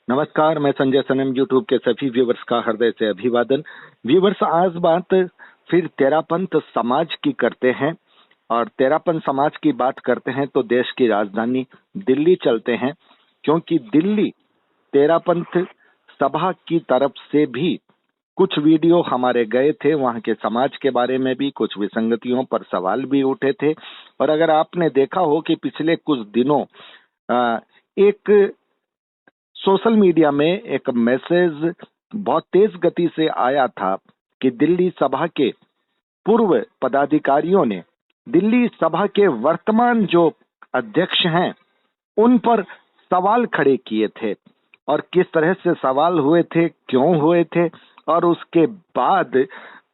नमस्कार, मैं संजय सनम। यूट्यूब के सभी व्यूवर्स का हृदय से अभिवादन। व्यूवर्स, आज बात फिर तेरापंथ समाज की करते हैं और तेरापंथ समाज की बात करते हैं तो देश की राजधानी दिल्ली चलते हैं, क्योंकि दिल्ली तेरापंथ सभा की तरफ से भी कुछ वीडियो हमारे गए थे। वहां के समाज के बारे में भी कुछ विसंगतियों पर सवाल भी उठे थे। और अगर आपने देखा हो कि पिछले कुछ दिनों एक सोशल मीडिया में एक मैसेज बहुत तेज गति से आया था कि दिल्ली सभा के पूर्व पदाधिकारियों ने दिल्ली सभा के वर्तमान जो अध्यक्ष हैं उन पर सवाल खड़े किए थे, और किस तरह से सवाल हुए थे, क्यों हुए थे, और उसके बाद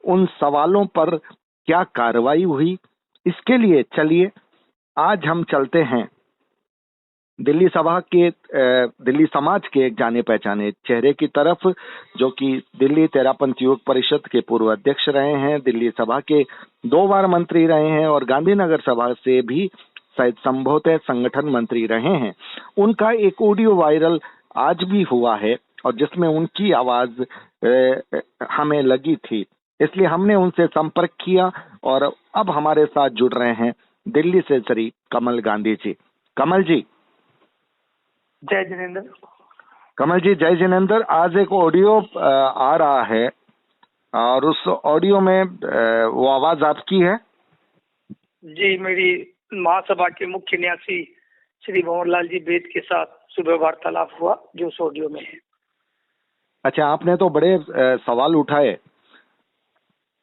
उन सवालों पर क्या कार्रवाई हुई। इसके लिए चलिए आज हम चलते हैं दिल्ली सभा के दिल्ली समाज के एक जाने पहचाने चेहरे की तरफ, जो कि दिल्ली तेरापंथ युवक परिषद के पूर्व अध्यक्ष रहे हैं, दिल्ली सभा के 2 बार मंत्री रहे हैं और गांधीनगर सभा से भी शायद संभवतः संगठन मंत्री रहे हैं। उनका एक ऑडियो वायरल आज भी हुआ है और जिसमें उनकी आवाज हमें लगी थी, इसलिए हमने उनसे संपर्क किया और अब हमारे साथ जुड़ रहे हैं दिल्ली से श्री कमल गांधी जी। कमल जी। जय जिनेंद्र। कमल जी, जय जिनेंद्र। आज एक ऑडियो आ रहा है और उस ऑडियो में वो आवाज आपकी है? जी, मेरी महासभा के मुख्य न्यासी श्री भंवरलाल जी बेद के साथ सुबह वार्तालाप हुआ जो उस ऑडियो में है। अच्छा, आपने तो बड़े सवाल उठाए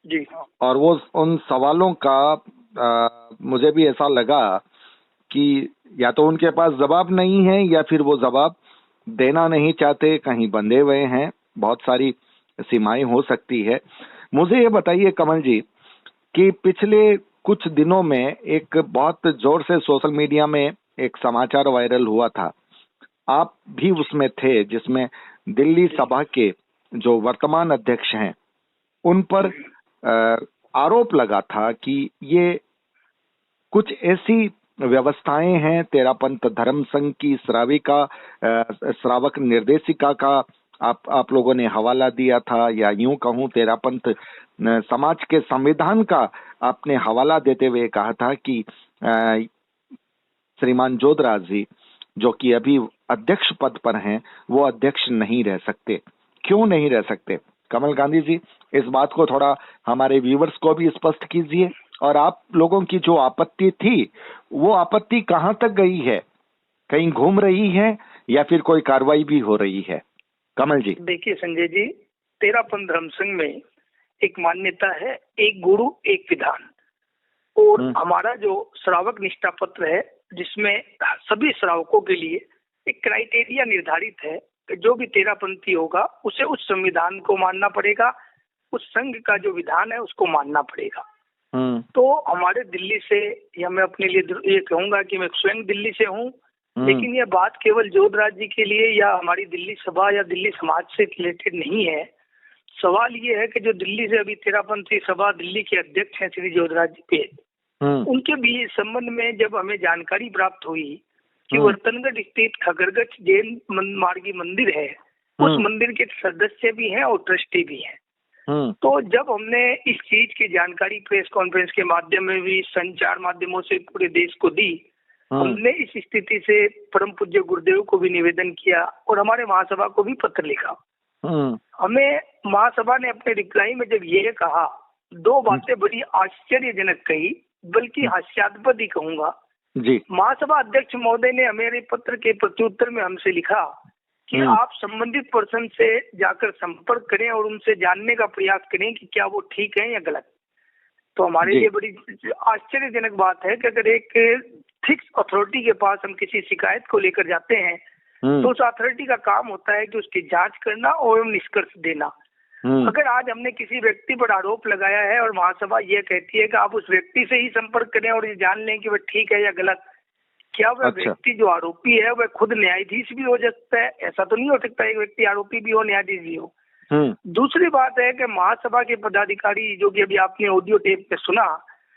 जी, और वो उन सवालों का मुझे भी ऐसा लगा कि या तो उनके पास जवाब नहीं है या फिर वो जवाब देना नहीं चाहते, कहीं बंधे हुए हैं। बहुत सारी सीमाएं हो सकती है। मुझे ये बताइए कमल जी कि पिछले कुछ दिनों में एक बहुत जोर से सोशल मीडिया में एक समाचार वायरल हुआ था, आप भी उसमें थे, जिसमें दिल्ली सभा के जो वर्तमान अध्यक्ष हैं उन पर आरोप लगा था कि ये कुछ ऐसी व्यवस्थाएं हैं, तेरापंथ धर्म संघ की श्रावक निर्देशिका का आप लोगों ने हवाला दिया था, या यूं कहूं तेरापंथ समाज के संविधान का आपने हवाला देते हुए कहा था कि श्रीमान जोधराज जी, जो कि अभी अध्यक्ष पद पर हैं, वो अध्यक्ष नहीं रह सकते। क्यों नहीं रह सकते? कमल गांधी जी, इस बात को थोड़ा हमारे व्यूवर्स को भी स्पष्ट कीजिए। और आप लोगों की जो आपत्ति थी, वो आपत्ति कहां तक गई है? कहीं घूम रही है या फिर कोई कार्रवाई भी हो रही है? कमल जी। देखिए संजय जी, तेरापंथ धर्म संघ में एक मान्यता है, एक गुरु एक विधान, और हमारा जो श्रावक निष्ठा पत्र है जिसमें सभी श्रावकों के लिए एक क्राइटेरिया निर्धारित है कि जो भी तेरापंथी होगा उसे उस संविधान को मानना पड़ेगा, उस संघ का जो विधान है उसको मानना पड़ेगा। तो हमारे दिल्ली से, या मैं अपने लिए ये कहूंगा कि मैं स्वयं दिल्ली से हूँ, लेकिन ये बात केवल जोधराज जी के लिए या हमारी दिल्ली सभा या दिल्ली समाज से रिलेटेड नहीं है। सवाल ये है कि जो दिल्ली से अभी तेरापंथी सभा दिल्ली के अध्यक्ष हैं श्री जोधराज जी बेद, उनके भी संबंध में जब हमें जानकारी प्राप्त हुई कि वर्तनगढ़ स्थित खगरगढ़ जैन मार्गी मंदिर है, उस मंदिर के सदस्य भी हैं और ट्रस्टी भी हैं। तो जब हमने इस चीज की जानकारी प्रेस कॉन्फ्रेंस के माध्यम में भी, संचार माध्यमों से पूरे देश को दी, हमने इस स्थिति से परम पूज्य गुरुदेव को भी निवेदन किया और हमारे महासभा को भी पत्र लिखा। हमें महासभा ने अपने रिप्लाई में जब ये कहा, 2 बातें बड़ी आश्चर्यजनक कही, बल्कि हास्यास्पद ही कहूंगा। महासभा अध्यक्ष महोदय ने हमारे पत्र के प्रत्युत्तर में हमसे लिखा कि आप संबंधित पर्सन से जाकर संपर्क करें और उनसे जानने का प्रयास करें कि क्या वो ठीक है या गलत। तो हमारे लिए बड़ी आश्चर्यजनक बात है कि अगर एक फिक्स अथॉरिटी के पास हम किसी शिकायत को लेकर जाते हैं तो उस अथॉरिटी का काम होता है कि उसकी जांच करना और निष्कर्ष देना। अगर आज हमने किसी व्यक्ति पर आरोप लगाया है और महासभा ये कहती है कि आप उस व्यक्ति से ही संपर्क करें और ये जान लें कि वह ठीक है या गलत, क्या वह व्यक्ति जो आरोपी है वह खुद न्यायाधीश भी हो सकता है? ऐसा तो नहीं हो सकता एक व्यक्ति आरोपी भी हो न्यायाधीश भी हो। दूसरी बात है कि महासभा के पदाधिकारी, जो कि अभी आपने ऑडियो टेप पे सुना,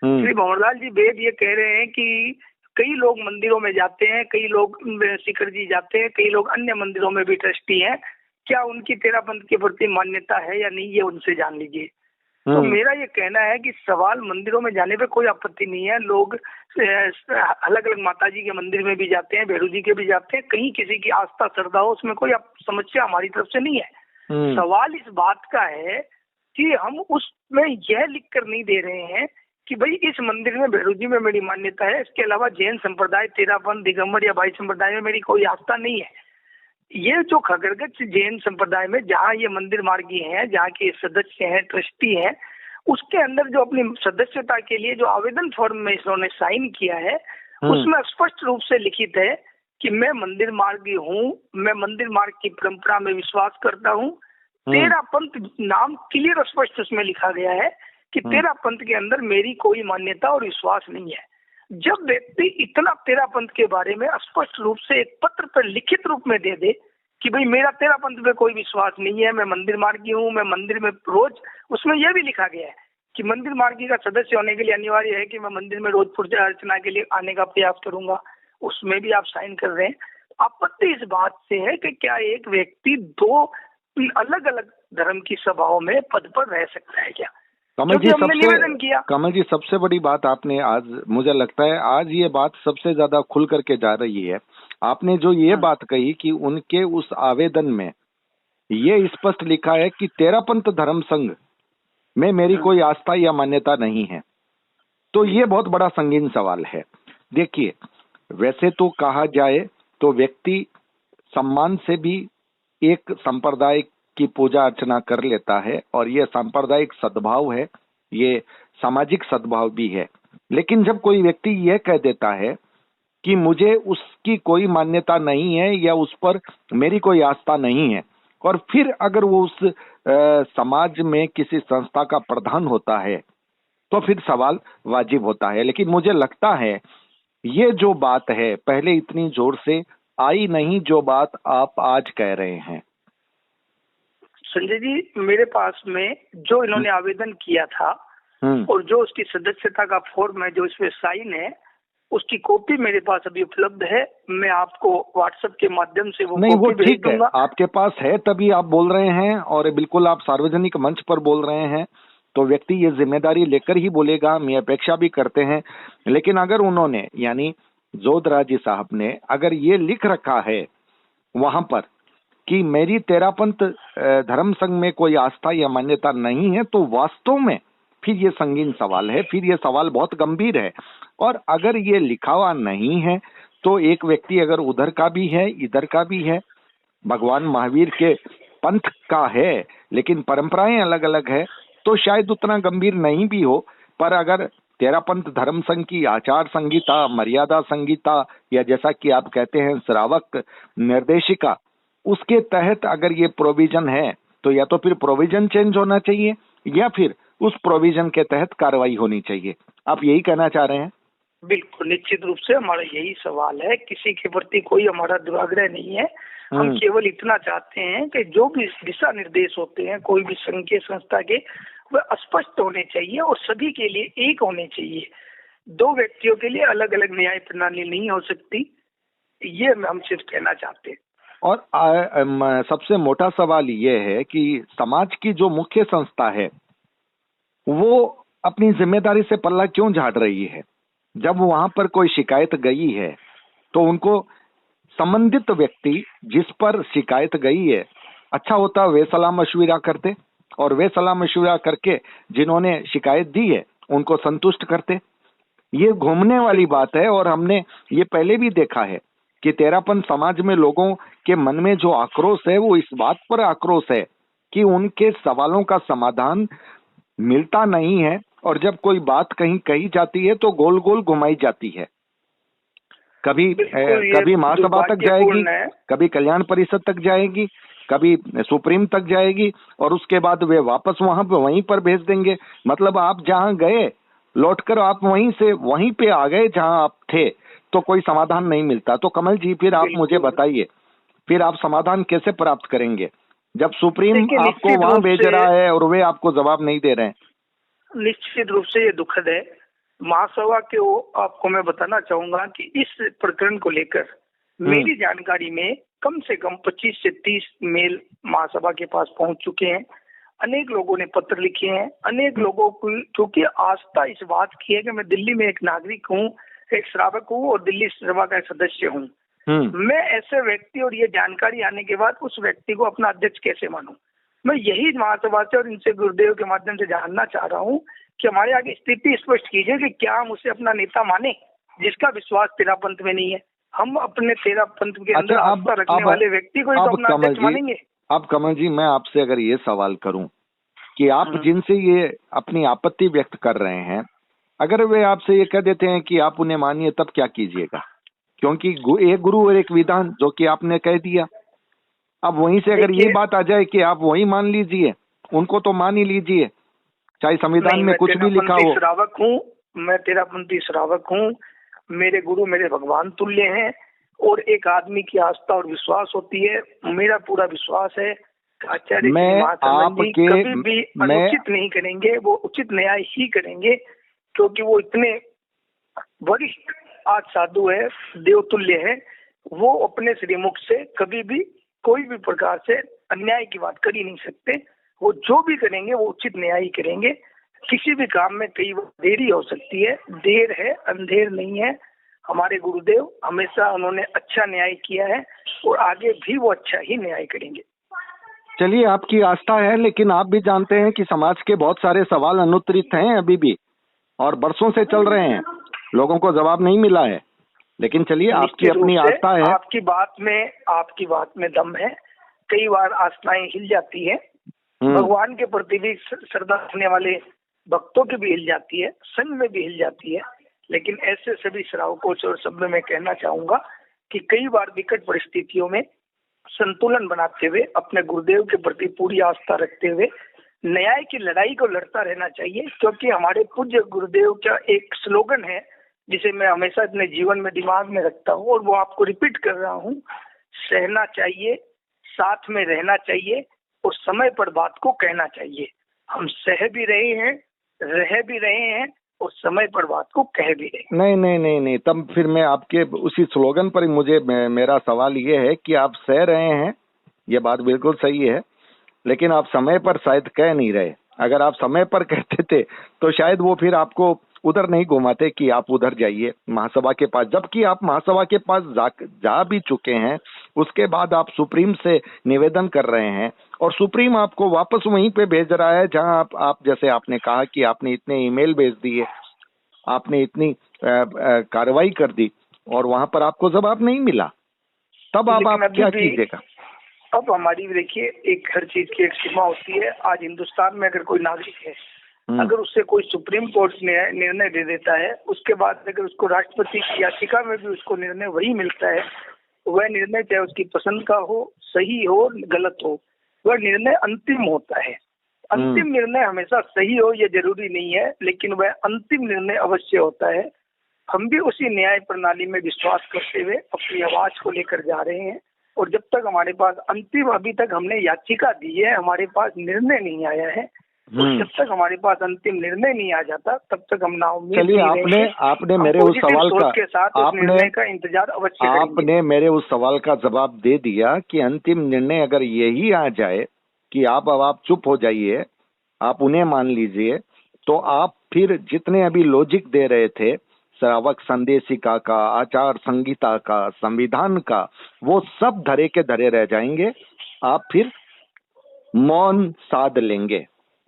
श्री भंवरलाल जी बेद ये कह रहे हैं कि कई लोग मंदिरों में जाते हैं, कई लोग शिखर जी जाते हैं, कई लोग अन्य मंदिरों में भी ट्रस्टी हैं। क्या उनकी तेरापंथ के प्रति मान्यता है या नहीं, ये उनसे जान लीजिए। तो मेरा ये कहना है कि सवाल मंदिरों में जाने पे कोई आपत्ति नहीं है। लोग अलग अलग माता जी के मंदिर में भी जाते हैं, भैरू जी के भी जाते हैं, कहीं किसी की आस्था श्रद्धा हो, उसमें कोई समस्या हमारी तरफ से नहीं है। सवाल इस बात का है कि हम उसमें यह लिख कर नहीं दे रहे हैं कि भाई इस मंदिर में भैरू जी में मेरी मान्यता है, इसके अलावा जैन संप्रदाय, तेरापंथ, दिगंबर या भाई संप्रदाय में मेरी कोई आस्था नहीं है। ये जो खगड़गढ़ जैन संप्रदाय में जहाँ ये मंदिर मार्गी हैं, जहाँ के सदस्य हैं, ट्रस्टी हैं, उसके अंदर जो अपनी सदस्यता के लिए जो आवेदन फॉर्म में इन्होंने साइन किया है, उसमें स्पष्ट रूप से लिखित है कि मैं मंदिर मार्गी हूँ, मैं मंदिर मार्ग की परंपरा में विश्वास करता हूँ। तेरापंथ नाम क्लियर स्पष्ट उसमें लिखा गया है कि तेरापंथ के अंदर मेरी कोई मान्यता और विश्वास नहीं है। जब व्यक्ति इतना तेरापंथ के बारे में स्पष्ट रूप से एक पत्र पर लिखित रूप में दे दे कि भाई मेरा तेरापंथ पे कोई विश्वास नहीं है, मैं मंदिर मार्गी हूँ, मैं मंदिर में रोज, उसमें यह भी लिखा गया है कि मंदिर मार्गी का सदस्य होने के लिए अनिवार्य है कि मैं मंदिर में रोज पूजा अर्चना के लिए आने का प्रयास करूंगा, उसमें भी आप साइन कर रहे हैं। आपत्ति इस बात से है कि क्या एक व्यक्ति दो अलग अलग धर्म की सभाओं में पद पर रह सकता है क्या? कमल जी, सबसे बड़ी बात आपने आज, मुझे लगता है आज ये बात सबसे ज्यादा खुल करके जा रही है। आपने जो ये बात कही कि उनके उस आवेदन में ये स्पष्ट लिखा है कि तेरापंथ धर्म संघ में मेरी कोई आस्था या मान्यता नहीं है, तो ये बहुत बड़ा संगीन सवाल है। देखिए, वैसे तो कहा जाए तो व्यक्ति सम्मान से भी एक संप्रदाय की पूजा अर्चना कर लेता है, और ये सांप्रदायिक सद्भाव है, ये सामाजिक सद्भाव भी है। लेकिन जब कोई व्यक्ति यह कह देता है कि मुझे उसकी कोई मान्यता नहीं है या उस पर मेरी कोई आस्था नहीं है, और फिर अगर वो उस समाज में किसी संस्था का प्रधान होता है, तो फिर सवाल वाजिब होता है। लेकिन मुझे लगता है ये जो बात है पहले इतनी जोर से आई नहीं, जो बात आप आज कह रहे हैं। संजय जी, मेरे पास में जो इन्होंने आवेदन किया था और जो उसकी सदस्यता का फॉर्म है, जो इसमें साइन है, उसकी कॉपी मेरे पास अभी उपलब्ध है। मैं आपको व्हाट्सएप के माध्यम से वो कॉपी भेज दूंगा। आपके पास है तभी आप बोल रहे हैं, और बिल्कुल आप सार्वजनिक मंच पर बोल रहे हैं, तो व्यक्ति ये जिम्मेदारी लेकर ही बोलेगा, हम ये अपेक्षा भी करते हैं। लेकिन अगर उन्होंने, यानी जोधराजी साहब ने अगर ये लिख रखा है वहां पर कि मेरी तेरापंथ धर्म संघ में कोई आस्था या मान्यता नहीं है, तो वास्तव में फिर ये संगीन सवाल है, फिर ये सवाल बहुत गंभीर है। और अगर ये लिखा हुआ नहीं है तो एक व्यक्ति अगर उधर का भी है इधर का भी है, भगवान महावीर के पंथ का है, लेकिन परंपराएं अलग अलग है, तो शायद उतना गंभीर नहीं भी हो। पर अगर तेरापंथ धर्म संघ की आचार संहिता, मर्यादा संहिता, या जैसा कि आप कहते हैं श्रावक निर्देशिका, उसके तहत अगर ये प्रोविजन है, तो या तो फिर प्रोविजन चेंज होना चाहिए या फिर उस प्रोविजन के तहत कार्रवाई होनी चाहिए। आप यही कहना चाह रहे हैं? बिल्कुल, निश्चित रूप से हमारा यही सवाल है। किसी के प्रति कोई हमारा दुराग्रह नहीं है। हम केवल इतना चाहते हैं कि जो भी दिशा निर्देश होते हैं कोई भी संघ के, संस्था के, वह स्पष्ट होने चाहिए और सभी के लिए एक होने चाहिए। दो व्यक्तियों के लिए अलग अलग न्याय प्रणाली नहीं हो सकती, ये हम सिर्फ कहना चाहते हैं। और सबसे मोटा सवाल ये है कि समाज की जो मुख्य संस्था है वो अपनी जिम्मेदारी से पल्ला क्यों झाड़ रही है? जब वहां पर कोई शिकायत गई है तो उनको संबंधित व्यक्ति जिस पर शिकायत गई है, अच्छा होता वे सलाह मशविरा करते, और वे सलाह मशविरा करके जिन्होंने शिकायत दी है उनको संतुष्ट करते। ये घूमने वाली बात है, और हमने ये पहले भी देखा है कि तेरापंथ समाज में लोगों के मन में जो आक्रोश है वो इस बात पर आक्रोश है कि उनके सवालों का समाधान मिलता नहीं है, और जब कोई बात कहीं कही जाती है तो गोल गोल घुमाई जाती है। कभी महासभा तक जाएगी, कभी कल्याण परिषद तक जाएगी, कभी सुप्रीम तक जाएगी, और उसके बाद वे वापस वहीं पर भेज देंगे। मतलब आप जहां गए लौटकर आप वहीं पे आ गए जहां आप थे, तो कोई समाधान नहीं मिलता। तो कमल जी, फिर आप मुझे बताइए, फिर आप समाधान कैसे प्राप्त करेंगे जब सुप्रीम आपको वहां भेज रहा है और वे आपको जवाब नहीं दे रहे हैं? निश्चित रूप से ये दुखद है महासभा के वो आपको मैं बताना चाहूंगा कि इस प्रकरण को लेकर मेरी जानकारी में कम से कम 25 से 30 मेल महासभा के पास पहुंच चुके हैं। अनेक लोगों ने पत्र लिखे हैं, अनेक लोगों को क्योंकि आस्था इस बात की है कि मैं दिल्ली में एक नागरिक हूँ, एक श्रावक हूँ और दिल्ली सभा का सदस्य हूँ। मैं ऐसे व्यक्ति और ये जानकारी आने के बाद उस व्यक्ति को अपना अध्यक्ष कैसे मानूं? मैं यही महासभा से और इनसे गुरुदेव के माध्यम से जानना चाह रहा हूँ कि हमारे आगे स्थिति स्पष्ट कीजिए कि क्या हम उसे अपना नेता माने जिसका विश्वास तेरा पंथ में नहीं है। हम अपने तेरा पंथ के अंदर आस्था रखने वाले व्यक्ति को ही तो अपना अध्यक्ष मानेंगे। अब कमल जी, मैं आपसे अगर ये सवाल करूं कि आप जिनसे ये अपनी आपत्ति व्यक्त कर रहे हैं, अगर वे आपसे ये कह देते हैं कि आप उन्हें मानिए, तब क्या कीजिएगा? क्योंकि एक गुरु और एक विधान, जो कि आपने कह दिया, अब वहीं से अगर ये बात आ जाए कि आप वही मान लीजिए, उनको तो मान ही लीजिए, चाहे संविधान में कुछ भी लिखा हो। श्रावक हूँ, मैं तेरापंथी श्रावक हूँ, मेरे गुरु मेरे भगवान तुल्य हैं और एक आदमी की आस्था और विश्वास होती है। मेरा पूरा विश्वास है आचार्य जी कभी भी अनुचित नहीं करेंगे, वो उचित न्याय ही करेंगे, क्योंकि वो इतने वरिष्ठ आज साधु है, देवतुल्य है। वो अपने श्रीमुख से कभी भी कोई भी प्रकार से अन्याय की बात कर ही नहीं सकते। वो जो भी करेंगे वो उचित न्याय ही करेंगे। किसी भी काम में कई बार देरी हो सकती है, देर है अंधेर नहीं है। हमारे गुरुदेव हमेशा उन्होंने अच्छा न्याय किया है और आगे भी वो अच्छा ही न्याय करेंगे। चलिए, आपकी आस्था है, लेकिन आप भी जानते हैं कि समाज के बहुत सारे सवाल अनुत्तरित हैं अभी भी, और बरसों से चल रहे हैं, लोगों को जवाब नहीं मिला है। लेकिन चलिए, आपकी अपनी आस्था है। आपकी बात में दम है। कई बार आस्थाएं हिल जाती है, भगवान के प्रति भी श्रद्धा रखने वाले भक्तों की भी हिल जाती है, संघ में भी हिल जाती है। लेकिन ऐसे सभी श्रावकों और शब्द में कहना चाहूंगा कि कई बार विकट परिस्थितियों में संतुलन बनाते हुए अपने गुरुदेव के प्रति पूरी आस्था रखते हुए न्याय की लड़ाई को लड़ता रहना चाहिए। क्योंकि हमारे पूज्य गुरुदेव का एक स्लोगन है जिसे मैं हमेशा अपने जीवन में दिमाग में रखता हूँ और वो आपको रिपीट कर रहा हूँ, सहना चाहिए, साथ में रहना चाहिए और समय पर बात को कहना चाहिए। हम सह भी रहे हैं, रह भी रहे हैं और समय पर बात को कह भी रहे हैं। नहीं, तब फिर मैं आपके उसी स्लोगन पर मेरा सवाल ये है कि आप सह रहे हैं, ये बात बिल्कुल सही है, लेकिन आप समय पर शायद कह नहीं रहे। अगर आप समय पर कहते थे तो शायद वो फिर आपको उधर नहीं घुमाते कि आप उधर जाइए महासभा के पास, जबकि आप महासभा के पास जा भी चुके हैं। उसके बाद आप सुप्रीम से निवेदन कर रहे हैं और सुप्रीम आपको वापस वहीं पे भेज रहा है जहां आप जैसे आपने कहा कि आपने इतने ईमेल भेज दिए, आपने इतनी कार्रवाई कर दी और वहां पर आपको जवाब नहीं मिला। तब आप क्या कीजिएगा? अब हमारी देखिए, एक हर चीज की एक सीमा होती है। आज हिंदुस्तान में अगर कोई नागरिक है, अगर उससे कोई सुप्रीम कोर्ट निर्णय दे देता है, उसके बाद अगर उसको राष्ट्रपति की याचिका में भी उसको निर्णय वही मिलता है, वह निर्णय चाहे उसकी पसंद का हो, सही हो, गलत हो, वह निर्णय अंतिम होता है। अंतिम निर्णय हमेशा सही हो ये जरूरी नहीं है, लेकिन वह अंतिम निर्णय अवश्य होता है। हम भी उसी न्याय प्रणाली में विश्वास करते हुए अपनी आवाज को लेकर जा रहे हैं और जब तक हमारे पास अभी तक हमने याचिका दी है, हमारे पास निर्णय नहीं आया है, जब तक हमारे पास अंतिम निर्णय नहीं आ जाता तब तक हम नाउम्मीद। चलिए, आपने मेरे उस सवाल का इंतजार अवश्य करेंगे। आपने मेरे उस सवाल का जवाब दे दिया कि अंतिम निर्णय अगर यही आ जाए कि आप चुप हो जाइए, आप उन्हें मान लीजिए, तो आप फिर जितने अभी लॉजिक दे रहे थे, श्रावक संदेशिका का, आचार संहिता का, संविधान का, वो सब धरे के धरे रह जाएंगे। आप फिर मौन साध लेंगे।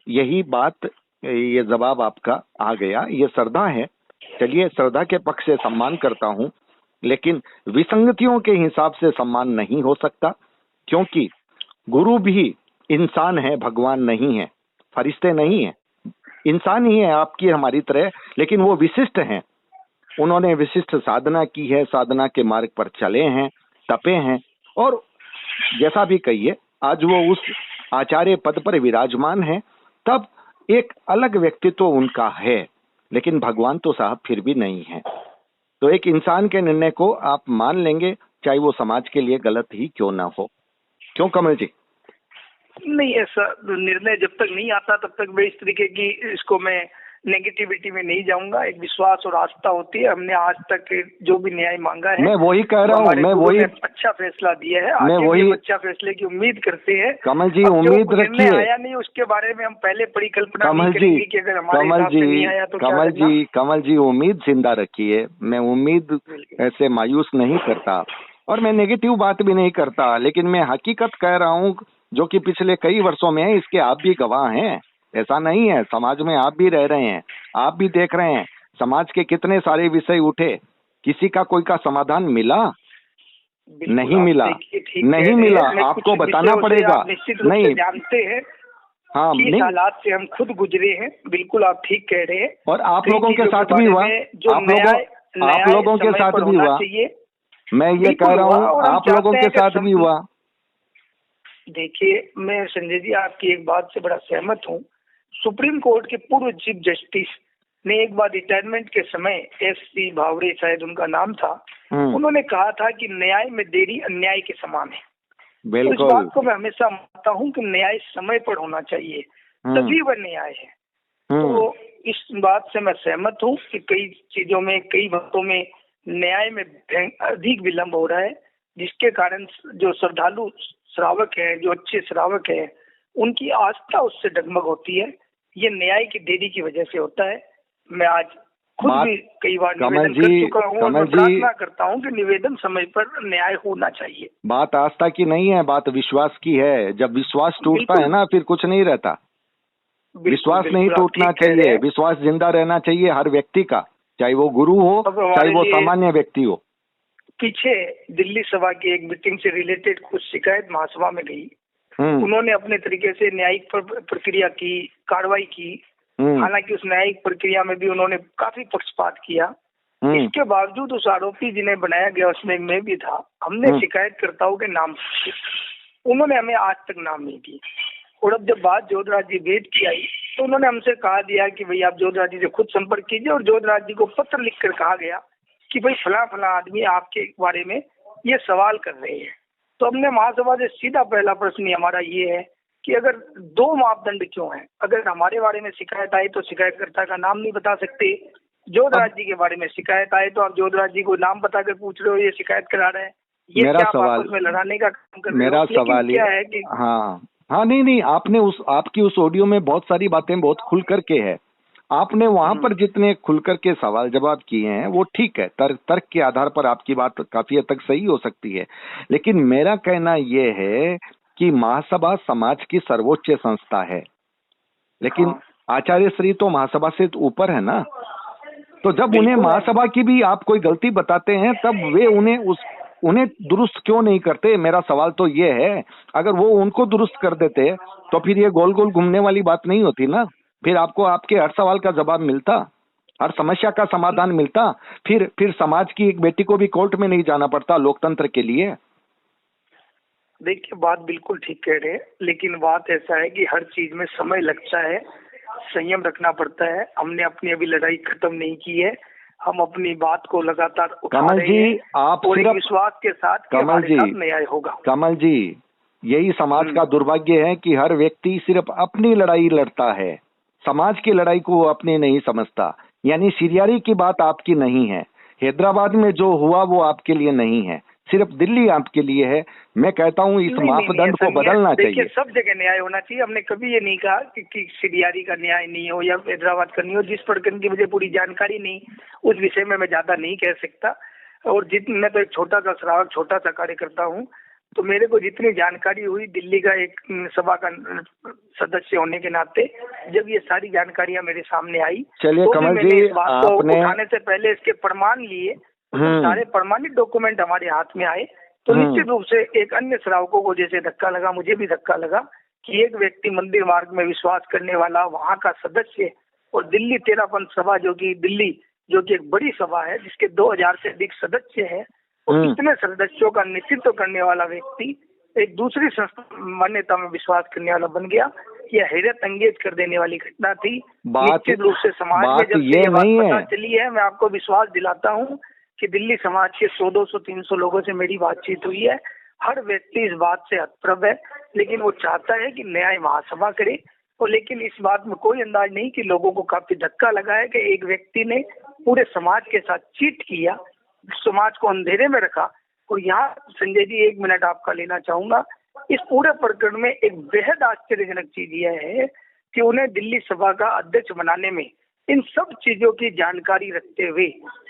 यही बात, ये जवाब आपका आ गया, ये श्रद्धा है। चलिए, श्रद्धा के पक्ष से सम्मान करता हूं, लेकिन विसंगतियों के हिसाब से सम्मान नहीं हो सकता, क्योंकि गुरु भी इंसान है, भगवान नहीं है, फरिश्ते नहीं है, इंसान ही है आपकी हमारी तरह, लेकिन वो विशिष्ट हैं। उन्होंने विशिष्ट साधना की है, साधना के मार्ग पर चले हैं, तपे हैं, और जैसा भी कहिए आज वो उस आचार्य पद पर विराजमान है। तब एक अलग व्यक्तित्व उनका है, लेकिन भगवान तो साहब फिर भी नहीं है। तो एक इंसान के निर्णय को आप मान लेंगे, चाहे वो समाज के लिए गलत ही क्यों ना हो। क्यों कमल जी? नहीं, ऐसा निर्णय जब तक नहीं आता तब तक मैं इस तरीके की इसको मैं नेगेटिविटी में नहीं जाऊंगा। एक विश्वास और आस्था होती है। हमने आज तक जो भी न्याय मांगा है, मैं वही कह रहा हूँ, मैं वही अच्छा फैसला दिया है, मैं वही अच्छा फैसले की उम्मीद करते हैं। कमल जी उम्मीद रखिए, आया नहीं उसके बारे में हम पहले परिकल्पना नहीं करेंगे कि अगर हमारे हिसाब से नहीं आया तो कमल जी उम्मीद जिंदा रखिए। मैं उम्मीद ऐसे मायूस नहीं करता और मैं नेगेटिव बात भी नहीं करता, लेकिन मैं हकीकत कह रहा हूँ जो कि पिछले कई वर्षों में है, इसके आप भी गवाह हैं। ऐसा नहीं है, समाज में आप भी रह रहे हैं, आप भी देख रहे हैं समाज के कितने सारे विषय उठे, किसी का कोई का समाधान मिला? नहीं मिला, नहीं मिला। आपको बताना पड़ेगा। नहीं जानते हैं, हाँ, इस हालात से हम खुद गुजरे हैं। बिल्कुल आप ठीक कह रहे हैं। और आप लोगों के साथ भी हुआ, आप लोगों के साथ भी हुआ। मैं ये कह रहा हूँ आप लोगों के साथ भी हुआ। देखिए, मैं संजय जी आपकी एक बात से बड़ा सहमत हूँ। सुप्रीम कोर्ट के पूर्व चीफ जस्टिस ने एक बार रिटायरमेंट के समय, एस.सी. भावरे शायद उनका नाम था, उन्होंने कहा था कि न्याय में देरी अन्याय के समान है। तो इस बात को मैं हमेशा मानता हूँ कि न्याय समय पर होना चाहिए, तभी वह न्याय है। तो इस बात से मैं सहमत हूँ कि कई चीजों में, कई वक्तों में न्याय में अधिक विलंब हो रहा है, जिसके कारण जो श्रद्धालु श्रावक है, जो अच्छे श्रावक है, उनकी आस्था उससे डगमग होती है। ये न्याय की देरी की वजह से होता है। मैं आज खुद भी कई बार निवेदन कर चुका हूँ और मैं प्रार्थना करता हूँ कि निवेदन समय पर न्याय होना चाहिए। बात आस्था की नहीं है, बात विश्वास की है। जब विश्वास टूटता है ना, फिर कुछ नहीं रहता। विश्वास नहीं टूटना चाहिए, विश्वास जिंदा रहना चाहिए हर व्यक्ति का, चाहे वो गुरु हो चाहे वो सामान्य व्यक्ति हो। पीछे दिल्ली सभा की एक मीटिंग से रिलेटेड कुछ शिकायत महासभा में गई। उन्होंने अपने तरीके से न्यायिक प्रक्रिया की, कार्रवाई की। हालांकि उस न्यायिक प्रक्रिया में भी उन्होंने काफी पक्षपात किया। इसके बावजूद उस आरोपी जिन्हें बनाया गया उसमें मैं भी था, हमने शिकायतकर्ताओं के नाम पूछे, उन्होंने हमें आज तक नाम नहीं दिए। और अब जब बात जोधराज जी भेद की आई तो उन्होंने हमसे कहा दिया कि भाई आप जोधराज जी से खुद संपर्क कीजिए, और जोधराज जी को पत्र लिखकर कहा गया कि भाई फला फला आदमी आपके बारे में ये सवाल कर रहे हैं। तो हमने महासभा से सीधा पहला प्रश्न हमारा ये है कि अगर दो मापदंड क्यों हैं? अगर हमारे बारे में शिकायत आई तो शिकायतकर्ता का नाम नहीं बता सकते, जोधराज जी के बारे में शिकायत आए तो आप जोधराज जी को नाम बताकर पूछ रहे हो, ये शिकायत करा रहे हैं। ये मेरा क्या सवाल आपस में लड़ाने का काम कर रहे हो? मेरा सवाल क्या है कि हाँ नहीं, आपने आपकी उस ऑडियो में बहुत सारी बातें बहुत खुल करके है। आपने वहां पर जितने खुल करके सवाल जवाब किए हैं वो ठीक है, तर्क के आधार पर आपकी बात काफी हद तक सही हो सकती है। लेकिन मेरा कहना यह है कि महासभा समाज की सर्वोच्च संस्था है, लेकिन आचार्य श्री तो महासभा से ऊपर है ना। तो जब उन्हें महासभा की भी आप कोई गलती बताते हैं तब वे उन्हें दुरुस्त क्यों नहीं करते? मेरा सवाल तो ये है, अगर वो उनको दुरुस्त कर देते तो फिर ये गोल गोल घूमने वाली बात नहीं होती ना। फिर आपको आपके हर सवाल का जवाब मिलता, हर समस्या का समाधान मिलता। फिर समाज की एक बेटी को भी कोर्ट में नहीं जाना पड़ता लोकतंत्र के लिए। देखिए, बात बिल्कुल ठीक कह रहे हैं, लेकिन बात ऐसा है कि हर चीज में समय लगता है, संयम रखना पड़ता है। हमने अपनी अभी लड़ाई खत्म नहीं की है, हम अपनी बात को लगातार उठा रहे हैं। आप सिर्फ विश्वास के साथ कि हमारे साथ न्याय होगा। कमल जी, यही समाज का दुर्भाग्य है कि हर व्यक्ति सिर्फ अपनी लड़ाई लड़ता है, समाज की लड़ाई को वो अपनी नहीं समझता। यानी सीरियारी की बात आपकी नहीं है, हैदराबाद में जो हुआ वो आपके लिए नहीं है, सिर्फ दिल्ली आपके लिए है। मैं कहता हूँ इस मापदंड को बदलना चाहिए। सब जगह न्याय होना चाहिए। हमने कभी ये नहीं कहा कि सीरियारी का न्याय नहीं हो या हैदराबाद का नहीं हो। जिस प्रकरण की मुझे पूरी जानकारी नहीं, उस विषय में मैं ज्यादा नहीं कह सकता। और मैं तो एक छोटा सा श्रावक, छोटा सा कार्यकर्ता हूँ, तो मेरे को जितनी जानकारी हुई दिल्ली का एक सभा का सदस्य होने के नाते, जब ये सारी जानकारियां मेरे सामने आई, चलिए तो कमल मैंने जी, इस बात को उठाने से पहले इसके प्रमाण लिए, सारे प्रमाणित डॉक्यूमेंट हमारे हाथ में आए, तो निश्चित रूप से एक अन्य श्रावकों को जैसे धक्का लगा, मुझे भी धक्का लगा कि एक व्यक्ति मंदिर मार्ग में विश्वास करने वाला, वहाँ का सदस्य, और दिल्ली तेरापंथ सभा जो कि एक बड़ी सभा है जिसके 2000 से अधिक सदस्य हैं, और इतने सदस्यों का नेतृत्व करने वाला व्यक्ति एक दूसरी संस्था मान्यता में विश्वास करने वाला बन गया। यह हैरत अंगेज कर देने वाली घटना थी। निश्चित रूप से समाज में जब ये बात पता चली है, मैं आपको विश्वास दिलाता हूँ कि दिल्ली समाज के 100, 200, 300 लोगों से मेरी बातचीत हुई है। हर व्यक्ति इस बात से हतप्रभ है, लेकिन वो चाहता है कि न्याय महासभा करे। और लेकिन इस बात में कोई अंदाज नहीं कि लोगों को काफी धक्का लगा है कि एक व्यक्ति ने पूरे समाज के साथ चीट किया, समाज को अंधेरे में रखा। और यहाँ संजय जी 1 मिनट आपका लेना चाहूंगा। इस पूरे प्रकरण में एक बेहद आश्चर्यजनक चीज यह है कि उन्हें दिल्ली सभा का अध्यक्ष बनाने में इन सब चीजों की जानकारी रखते हुए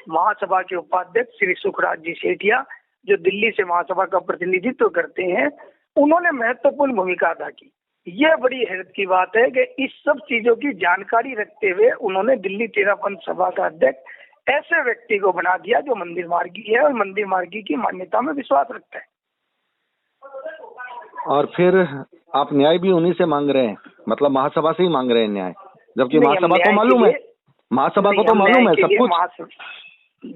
महासभा के उपाध्यक्ष श्री सुखराज जी सेठिया, जो दिल्ली से महासभा का प्रतिनिधित्व करते हैं, उन्होंने महत्वपूर्ण भूमिका अदा की। यह बड़ी हैरत की बात है कि इस सब चीजों की जानकारी रखते हुए उन्होंने दिल्ली तेरापंथ सभा का अध्यक्ष ऐसे व्यक्ति को बना दिया जो मंदिर मार्गी है और मंदिर मार्गी की मान्यता में विश्वास रखता है। और फिर आप न्याय भी उन्हीं से मांग रहे हैं, मतलब महासभा से ही मांग रहे हैं न्याय, जबकि महासभा को मालूम है, महासभा को तो मालूम है सब कुछ।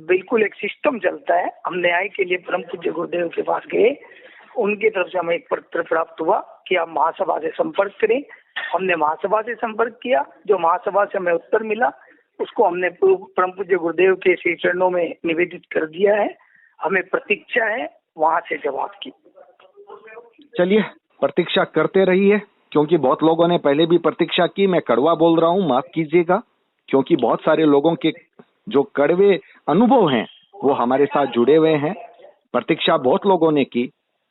बिल्कुल एक सिस्टम चलता है। हम न्याय के लिए परम पूज्य गुरुदेव के पास गए, उनकी तरफ से हमें एक पत्र प्राप्त हुआ कि आप महासभा से संपर्क करें। हमने महासभा से संपर्क किया, जो महासभा से हमें उत्तर मिला उसको हमने परम पूज्य गुरुदेव के श्री चरणों में निवेदित कर दिया है। हमें प्रतीक्षा है वहां से जवाब की। चलिए प्रतीक्षा करते रहिए, क्योंकि बहुत लोगों ने पहले भी प्रतीक्षा की। मैं कड़वा बोल रहा हूँ, माफ कीजिएगा, क्योंकि बहुत सारे लोगों के जो कड़वे अनुभव हैं वो हमारे साथ जुड़े हुए हैं। प्रतीक्षा बहुत लोगों ने की,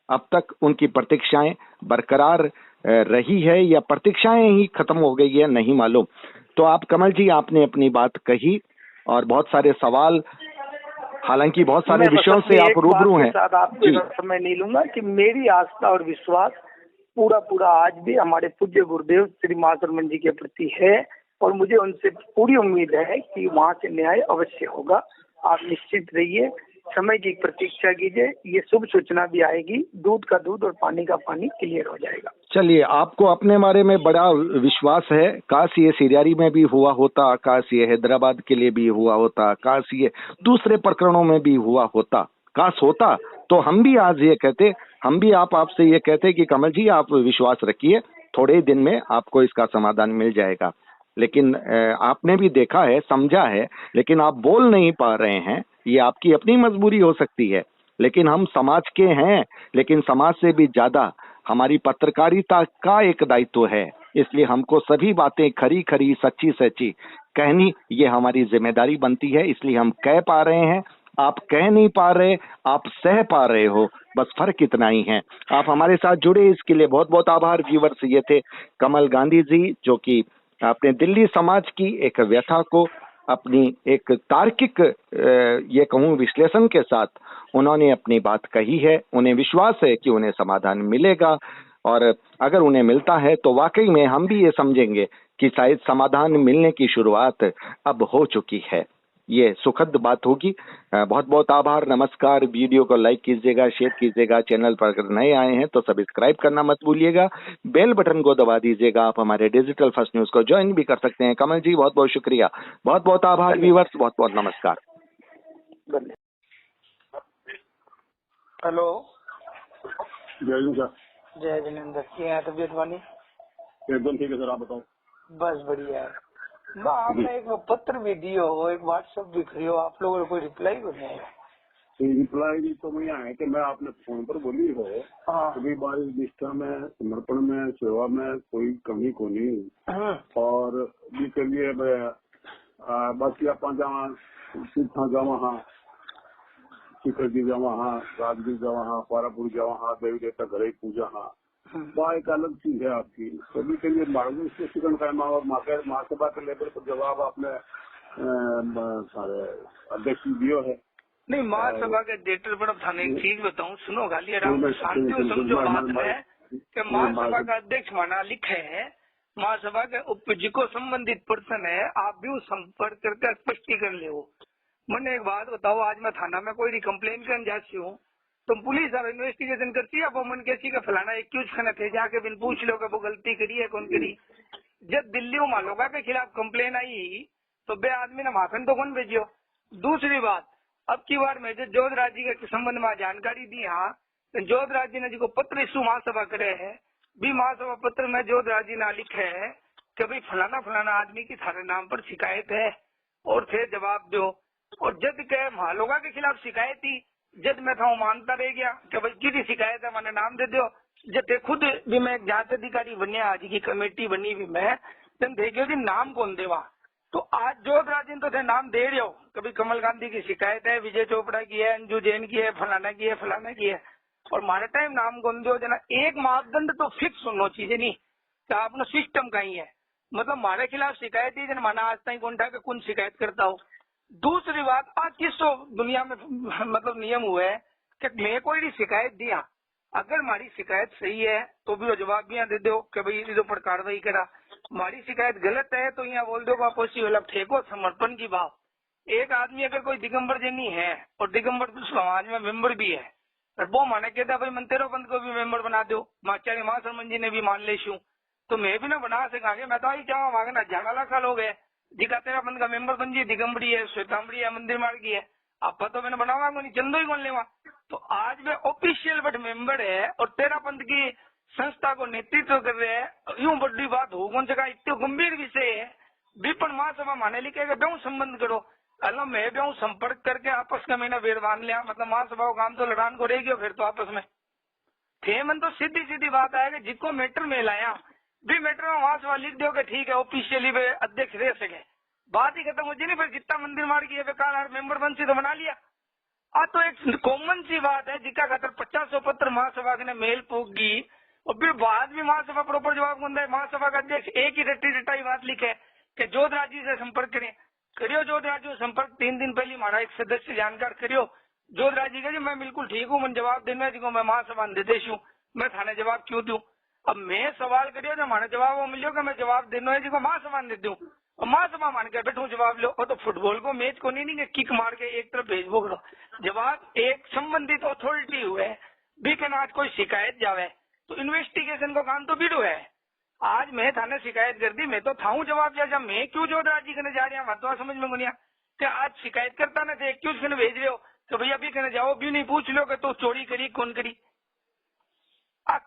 अब तक उनकी प्रतीक्षाएं बरकरार रही है या प्रतीक्षाएं ही खत्म हो गई है, नहीं मालूम। तो आप कमल जी, आपने अपनी बात कही और बहुत सारे सवाल, हालांकि बहुत सारे विषयों से आप रूबरू हैं। आपके समय नहीं लूंगा कि मेरी आस्था और विश्वास पूरा आज भी हमारे पूज्य गुरुदेव श्री माधुरमन जी के प्रति है और मुझे उनसे पूरी उम्मीद है कि वहां से न्याय अवश्य होगा। आप निश्चित रहिए, समय की प्रतीक्षा कीजिए, ये शुभ सूचना भी आएगी, दूध का दूध और पानी का पानी क्लियर हो जाएगा। चलिए, आपको अपने बारे में बड़ा विश्वास है। काश ये सिरियारी में भी हुआ होता, काश ये हैदराबाद के लिए भी हुआ होता, काश ये दूसरे प्रकरणों में भी हुआ होता। काश होता तो हम भी आज ये कहते, हम भी आपसे ये कहते कि कमल जी आप विश्वास रखिए, थोड़े दिन में आपको इसका समाधान मिल जाएगा। लेकिन आपने भी देखा है, समझा है, लेकिन आप बोल नहीं पा रहे हैं। ये आपकी अपनी मजबूरी हो सकती है, लेकिन हम समाज के हैं। लेकिन समाज से भी ज्यादा हमारी पत्रकारिता का एक दायित्व है, इसलिए हमको सभी बातें खरी खरी सच्ची सच्ची कहनी, ये हमारी जिम्मेदारी बनती है। इसलिए हम कह पा रहे हैं, आप कह नहीं पा रहे, आप सह पा रहे हो, बस फर्क इतना ही है। आप हमारे साथ जुड़े, इसके लिए बहुत बहुत आभार। व्यूअर्स, ये थे कमल गांधी जी, जो कि अपने दिल्ली समाज की एक व्यथा को अपनी एक तार्किक ये कहूँ विश्लेषण के साथ उन्होंने अपनी बात कही है। उन्हें विश्वास है कि उन्हें समाधान मिलेगा, और अगर उन्हें मिलता है तो वाकई में हम भी ये समझेंगे कि शायद समाधान मिलने की शुरुआत अब हो चुकी है। ये सुखद बात होगी। बहुत बहुत आभार, नमस्कार। वीडियो को लाइक कीजिएगा, शेयर कीजिएगा। चैनल पर अगर नए आए हैं तो सब्सक्राइब करना मत भूलिएगा, बेल बटन को दबा दीजिएगा। आप हमारे डिजिटल फर्स्ट न्यूज को ज्वाइन भी कर सकते हैं। कमल जी, बहुत बहुत शुक्रिया, बहुत बहुत आभार। व्यूअर्स, बहुत बहुत नमस्कार। हेलो, जय जिनेंद्र, क्या है तबीयत वाली? एकदम ठीक है सर, आप बताओ। बस बढ़िया है। आपने एक पत्र भी दियो, एक व्हाट्सएप भी करियो, आप लोगों ने कोई रिप्लाई को नहीं आया? रिप्लाई तो मैं है कि मैं आपने फोन पर बोली हो कभी बारी निष्ठा में, समर्पण में, सेवा में कोई कमी को नहीं। और भी चलिए बाकी आप तीर्था जावा हाँ, शिखर जी जावा हाँ, राजगीर जावा हाँ, पारापुर जावा हाँ, देवी देवता घरे पूजा हाँ, वह एक अलग चीज है आपकी। सभी के लिए मार्गदर्शन करना और महासभा के लेवल पर जवाब आपने सारे अध्यक्ष दियो है। नहीं, महासभा के डेटर पर थाने एक चीज बताऊं, सुनो गाली आराम से शांति समझो। बात है कि महासभा का अध्यक्ष माना लिखे है, महासभा के उप जिको संबंधित पर्सन है, आप भी उस संपर्क करके स्पष्टीकरण ले। मैंने एक बात बताओ, आज मैं थाना में कोई कंप्लेन करने जाती हूँ, तुम पुलिस अब इन्वेस्टिगेशन करती है, वो मन कैसी का फलाना एक्यूज खाना थे, जाके बिन पूछ लो वो गलती करी है कौन करी। जब दिल्ली मालोगा के खिलाफ कंप्लेन आई तो बे आदमी ने माफन तो कौन भेजियो। दूसरी बात, अब की बार में जो जोधराज जी के संबंध में जानकारी दी, हाँ जोधराज जी ने जिसको पत्र इशू महासभा करे है, भी महासभा पत्र में जोधराज जी ने लिखे है कि भाई फलाना फलाना आदमी की थारे नाम पर शिकायत है और थे जवाब दो। और जद के मालोगा के खिलाफ शिकायत थी, जद मैं था मानता रह गया कि भाई की शिकायत है, मैंने नाम दे दो, जब खुद भी मैं जांच अधिकारी बनया, आज की कमेटी बनी भी मैं तेन देखियो जी नाम कौन देवा। तो आज जोधराज तो थे नाम दे रहे हो, कभी कमल गांधी की शिकायत है, विजय चोपड़ा की है, अंजू जैन की है, फलाना की है, फलाना की है, और मारे टाइम नाम कौन दो जना। एक मापदंड तो फिक्स होना चाहिए नहीं कि आपने सिस्टम कहीं है, मतलब हमारे खिलाफ शिकायत ही जन माना आज तक कौन था कि कौन शिकायत करता हो। दूसरी बात, आज किस तो दुनिया में मतलब नियम हुआ है कि मैं कोई शिकायत दिया, अगर हमारी शिकायत सही है तो भी वो जवाब भी यहाँ दे दो कि भाई इस पर कार्रवाई करा, हमारी शिकायत गलत है तो यहाँ बोल दो पॉसिबल। अब ठेको समर्पण की भाव, एक आदमी अगर कोई दिगंबर जैनी है और दिगंबर समाज में मेंबर भी है, और वो माने कहता भाई मंतेरो पंथ को भी मेंबर बना दो, माचार्य महाशर्मन जी ने भी मान ले शू, तो मैं भी ना बना सकांगे। मैं तो आई चाहूँ मांगे ना झाला साल हो गए दिखा तेरा पंथ का मेंबर बन जी, दिगंबरी है, श्वेतांबरी है, मंदिर मार्ग की है, आप तो मैंने बनावा नहीं, चंदो ही कौन लेवा। तो आज वे ऑफिशियल बट मेंबर है और तेरा पंथ की संस्था को नेतृत्व कर रहे हैं, यूं बड़ी बात हो कौन सका, इतने गंभीर विषय है। विपन महासभा माने लिखे ब्याह संबंध करो, अल्लाह मैं ब्याह संपर्क करके आपस का मैंने वेर बांध लिया, मतलब महासभा को काम तो लड़ान को रहेगी फिर तो आपस में थे मन। तो सीधी सीधी बात आएगा, जिसको मैटर में लाया भी मैटर में महासभा लिख दो कि ठीक है ऑफिशियली वे अध्यक्ष रह सके, बात ही खत्म हो जाए। नहीं फिर जितना मंदिर मार की बेकार मेंबर बन सी तो बना लिया। तो एक कॉमन सी बात है जिका खातर 50 पत्र महासभा ने मेल पूगी और फिर बाद में महासभा प्रॉपर जवाब कौन है। महासभा का अध्यक्ष एक ही रट्टी रटाई बात लिखे कि जोधराज जी से संपर्क करें, करियो जोधराज जी संपर्क। 3 दिन पहले हमारा एक सदस्य जानकार करियो, जोधराज जी का जी मैं बिल्कुल ठीक हूँ, मैं जवाब देना जी को मैं महासभा निर्देश हूँ, मैं थाने जवाब क्यों दूं। अब मैं सवाल करियो जो हमारा जवाब वो मिलो कि मैं जवाब देना है जी को महासभा दे दूं और महासभा मान के बैठू जवाब लो। और तो फुटबॉल को मैच को नहीं कि किक मार के एक तरफ भेज बोलो, जवाब एक संबंधित अथॉरिटी हुए भी के आज कोई शिकायत जावे तो इन्वेस्टिगेशन का काम तो बिड़ो है। आज मैं थाने शिकायत कर दी, मैं तो थाऊ जवाब जा, मैं क्यों जोधराज जी कहने जा रहा हूँ तो समझ में गुनिया कि आज शिकायत करता ना थे क्यों कहने भेज रहे हो तो भैया भी कहने जाओ भी नहीं पूछ लो कि तो चोरी करी कौन करी।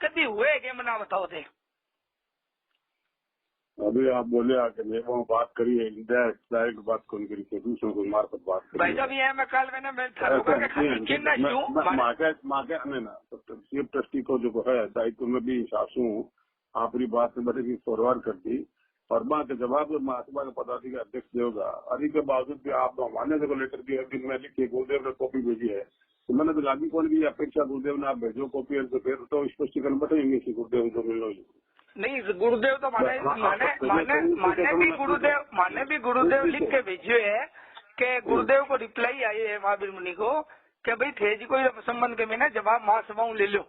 कभी हुए क्या मना बताओ थे। अभी आप बोले आके वो बात करी है, डायरेक्ट बात कौन करी थी, दूसरों को मार्फत बात करी भाई साहब ये मैं कल मैंने चीफ ट्रस्टी को जो है दायित्व में भी सासू आपकी बात में बड़े फॉरवर्ड कर दी और माँ के जवाब महासभा का पदाधिकारी अध्यक्ष देगा। अभी के बावजूद भी आप मान्य को लेकर के दिन में लिखी गुरुदेव ने कॉपी भेजी है, तो मैंने तो लागी कौन की अपेक्षा गुरुदेव ने आप भेजो कॉपी, तो फिर तो स्पष्टीकरण बताएंगे कि गुरुदेव जो मिलो नहीं। गुरुदेव तो माने भी गुरुदेव लिख के भेजे है कि गुरुदेव को रिप्लाई आई है महावीर मुनि को कि भाई थे जी कोई संबंध के में ना जवाब महासभा ले लो।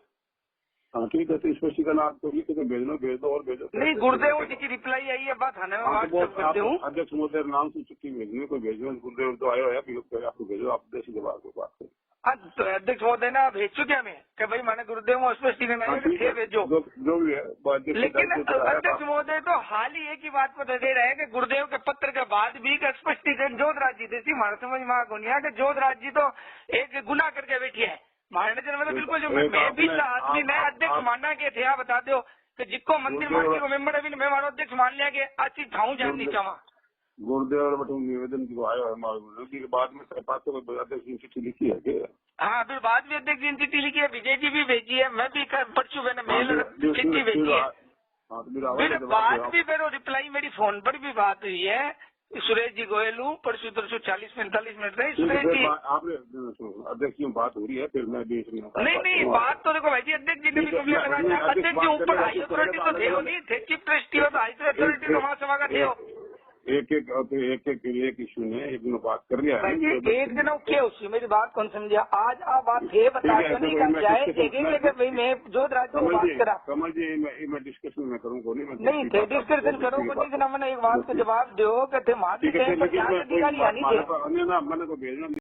हाँ ठीक है, तो स्पष्टीकरण आपको लिख के भेज दो और भेजो। नहीं गुरुदेव जी की रिप्लाई आई है, बात थाने में व्हाट्सएप करते हूँ। अध्यक्ष महोदय नाम से चिट्ठी भेजने को भेजो, गुरुदेव तो आयो है आपको भेजो, आप देश जवाब को बात करें। हाँ तो अध्यक्ष महोदय ना भेज चुके मैं कि भाई मैंने गुरुदेव स्पष्टीकरण भेजो जो भी है। लेकिन अध्यक्ष महोदय तो हाल ही एक ही बात पर दे रहे हैं कि गुरुदेव के पत्र के बाद भी स्पष्टीकरण जोधराज जी देती हमारा समझ में आ कि जोधराज जी तो एक गुनाह करके बैठी है। महाराज मतलब बिल्कुल जो मैं भी आदमी नए अध्यक्ष मानना के थे, आप बता दो कि जिसको मंदिर मार्ग को मेंबर अभी मैं हमारा अध्यक्ष मान लिया कि अच्छी ठाऊ जाननी चाहवा गुरुदेव बटू निवेदन की आयो है बाद में अध्यक्ष ने चिट्ठी लिखी है क्या? हाँ फिर बाद में अध्यक्ष ने चिट्ठी लिखी है, विजय जी भी भेजी है, मैं भी परसों मैंने मेल चिट्ठी भेजी है। फिर बात भी फिर रिप्लाई मेरी फोन पर भी बात हुई है, सुरेश जी गोयल हूँ, परसों 40-45 मिनट रही सुरेश जी। आपने अध्यक्ष की बात हो रही है, फिर मैं भी नहीं बात तो देखो भाई जी अध्यक्ष जी ने भी कंप्लेन लगाया, अध्यक्ष जी ऊपर हाई अथॉरिटी तो थे हो नहीं थे, चीफ ट्रस्टी हो तो हाई अथॉरिटी तो महासभा का थे हो। एक इशू ने एक दिन बात कर लिया है एक दिन क्या उसी मेरी बात कौन समझा। आज आप बात है बता नहीं कर जाए देखेंगे भाई मैं जोधराज को बात करा कमल जी मैं डिस्कशन में करूँ नहीं थे डिस्कशन करो मैंने एक बात का जवाब दो कहते अधिकारी आनी थे मैंने को भेजना